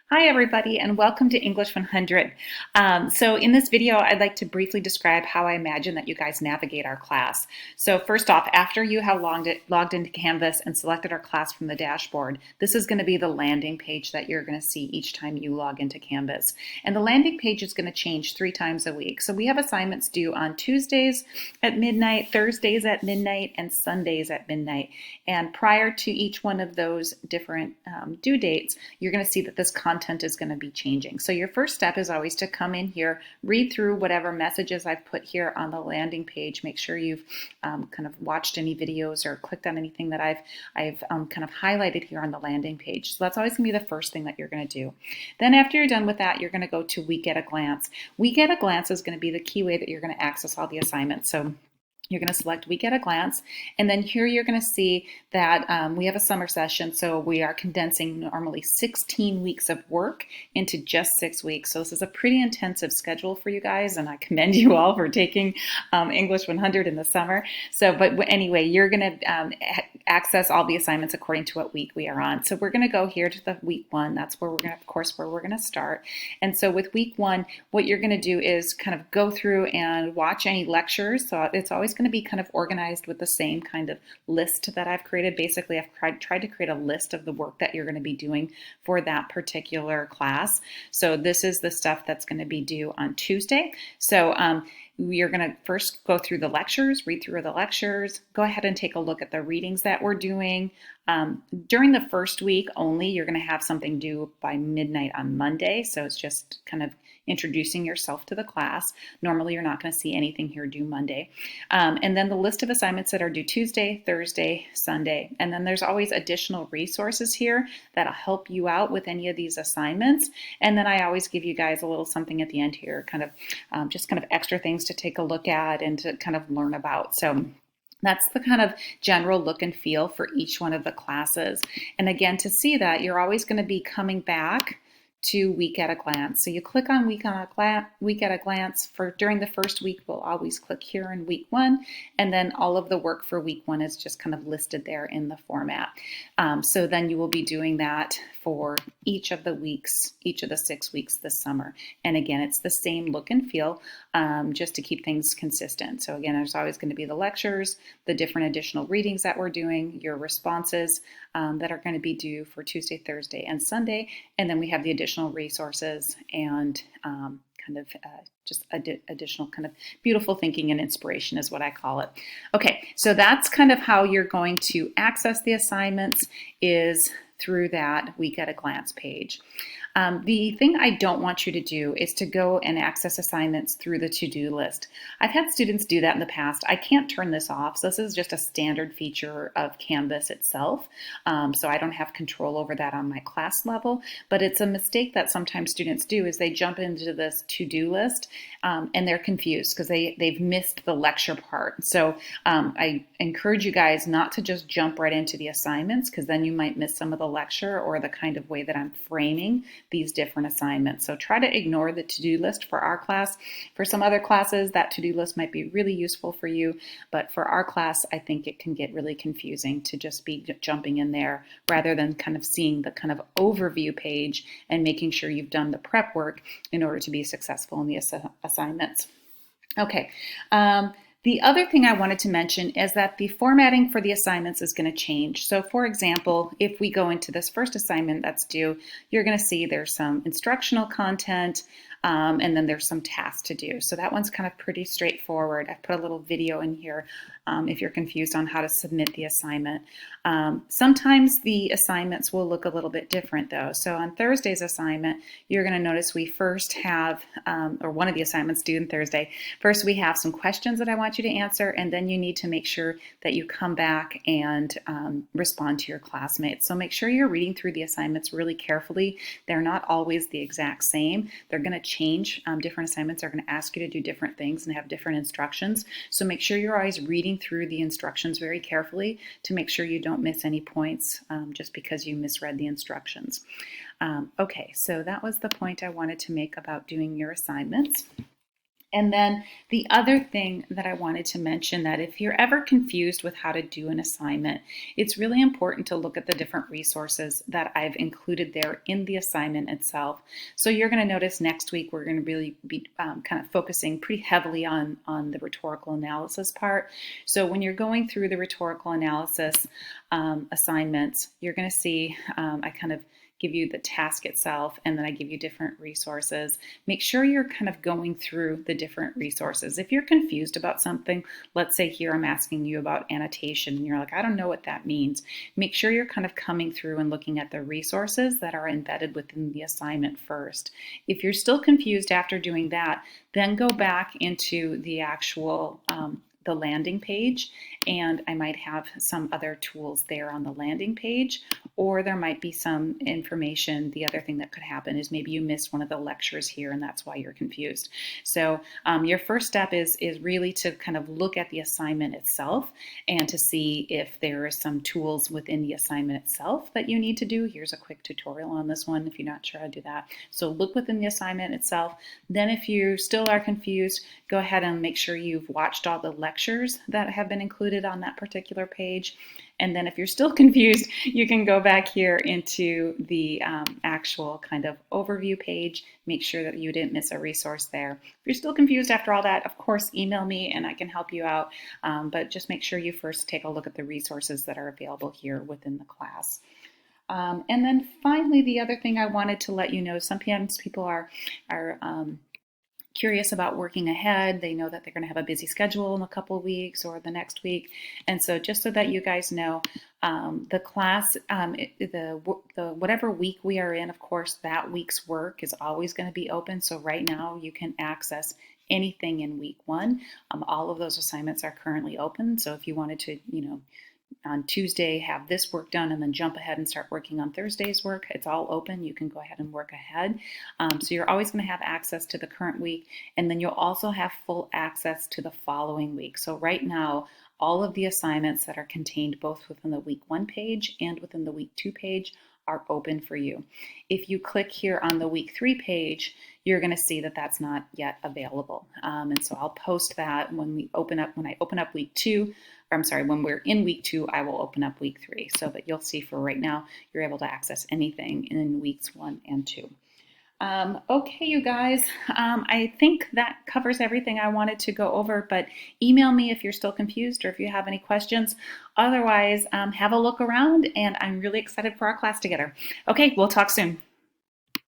Hi everybody and welcome to English 100. So in this video I'd like to briefly describe how I imagine that you guys navigate our class. So first off, after you have logged into Canvas and selected our class from the dashboard, this is going to be the landing page that you're going to see each time you log into Canvas. And the landing page is going to change 3 times a week. So we have assignments due on Tuesdays at midnight, Thursdays at midnight, and Sundays at midnight. And prior to each one of those different due dates, you're going to see that this content is going to be changing. So your first step is always to come in here, read through whatever messages I've put here on the landing page. Make sure you've kind of watched any videos or clicked on anything that I've kind of highlighted here on the landing page. So that's always going to be the first thing that you're going to do. Then after you're done with that, you're going to go to Week at a Glance. Week at a Glance is going to be the key way that you're going to access all the assignments. So you're going to select Week at a Glance, and then here you're going to see that we have a summer session, so we are condensing normally 16 weeks of work into just 6 weeks. So this is a pretty intensive schedule for you guys, and I commend you all for taking English 100 in the summer. But anyway, you're going to access all the assignments according to what week we are on. So we're going to go here to the week 1. That's where we're going to, of course, where we're going to start. And so with week 1, what you're going to do is kind of go through and watch any lectures. So it's always going to be kind of organized with the same kind of list that I've created. Basically, I've tried to create a list of the work that you're going to be doing for that particular class. So this is the stuff that's going to be due on Tuesday. So you're going to first go through the lectures, read through the lectures, go ahead and take a look at the readings that we're doing. During the first week only, you're going to have something due by midnight on Monday. So it's just kind of introducing yourself to the class. Normally, you're not going to see anything here due Monday. And then the list of assignments that are due Tuesday, Thursday, Sunday. And then there's always additional resources here that'll help you out with any of these assignments. And then I always give you guys a little something at the end here, kind of just kind of extra things to take a look at and to kind of learn about. So that's the kind of general look and feel for each one of the classes. And again, to see that, you're always going to be coming back to Week at a Glance. So you click on Week at a Glance. For during the first week, we'll always click here in week 1, and then all of the work for week 1 is just kind of listed there in the format. So then you will be doing that for each of the weeks, each of the 6 weeks this summer. And again, it's the same look and feel, just to keep things consistent. So again, there's always going to be the lectures, the different additional readings that we're doing, your responses that are going to be due for Tuesday, Thursday, and Sunday, and then we have the additional resources and just additional kind of beautiful thinking and inspiration is what I call it. Okay, so that's kind of how you're going to access the assignments, is through that Week at a Glance page. The thing I don't want you to do is to go and access assignments through the to-do list. I've had students do that in the past. I can't turn this off. So this is just a standard feature of Canvas itself. So I don't have control over that on my class level, but it's a mistake that sometimes students do is they jump into this to-do list and they're confused because they've missed the lecture part. So I encourage you guys not to just jump right into the assignments, because then you might miss some of the lecture or the kind of way that I'm framing these different assignments. So try to ignore the to-do list for our class. For some other classes, that to-do list might be really useful for you, but for our class, I think it can get really confusing to just be jumping in there rather than kind of seeing the kind of overview page and making sure you've done the prep work in order to be successful in the assignments. Okay. The other thing I wanted to mention is that the formatting for the assignments is going to change. So for example, if we go into this first assignment that's due, you're going to see there's some instructional content, and then there's some tasks to do. So that one's kind of pretty straightforward. I've put a little video in here if you're confused on how to submit the assignment. Sometimes the assignments will look a little bit different though. So on Thursday's assignment, you're going to notice we first have, or one of the assignments due on Thursday, first we have some questions that I want you to answer, and then you need to make sure that you come back and respond to your classmates. So make sure you're reading through the assignments really carefully. They're not always the exact same. They're going to change. Different assignments are going to ask you to do different things and have different instructions. So make sure you're always reading through the instructions very carefully to make sure you don't miss any points just because you misread the instructions. Okay, so that was the point I wanted to make about doing your assignments. And then the other thing that I wanted to mention, that if you're ever confused with how to do an assignment, it's really important to look at the different resources that I've included there in the assignment itself. So you're going to notice next week we're going to really be kind of focusing pretty heavily on the rhetorical analysis part. So when you're going through the rhetorical analysis assignments, you're going to see I kind of give you the task itself, and then I give you different resources. Make sure you're kind of going through the different resources. If you're confused about something, let's say here I'm asking you about annotation, and you're like, I don't know what that means. Make sure you're kind of coming through and looking at the resources that are embedded within the assignment first. If you're still confused after doing that, then go back into the actual the landing page, and I might have some other tools there on the landing page, or there might be some information. The other thing that could happen is maybe you missed one of the lectures here and that's why you're confused. So your first step is really to kind of look at the assignment itself and to see if there are some tools within the assignment itself that you need to do. Here's a quick tutorial on this one if you're not sure how to do that. So look within the assignment itself. Then if you still are confused, go ahead and make sure you've watched all the lectures that have been included on that particular page. And then if you're still confused, you can go back here into the actual kind of overview page. Make sure that you didn't miss a resource there. If you're still confused after all that, of course, email me and I can help you out. But just make sure you first take a look at the resources that are available here within the class. And then finally, the other thing I wanted to let you know, sometimes people are curious about working ahead. They know that they're going to have a busy schedule in a couple of weeks or the next week. And so just so that you guys know, the class, the whatever week we are in, of course, that week's work is always going to be open. So right now you can access anything in week 1. All of those assignments are currently open. So if you wanted to, on Tuesday have this work done and then jump ahead and start working on Thursday's work, it's all open. You can go ahead and work ahead. So you're always going to have access to the current week, and then you'll also have full access to the following week. So right now, all of the assignments that are contained both within the week 1 page and within the week 2 page are open for you. If you click here on the week 3 page, you're going to see that that's not yet available. And so I'll post that when I open up week 2. Or I'm sorry, when we're in week 2, I will open up week 3. So that you'll see for right now, you're able to access anything in weeks 1 and 2. Okay, you guys, I think that covers everything I wanted to go over, but email me if you're still confused or if you have any questions. Otherwise, have a look around, and I'm really excited for our class together. Okay, we'll talk soon.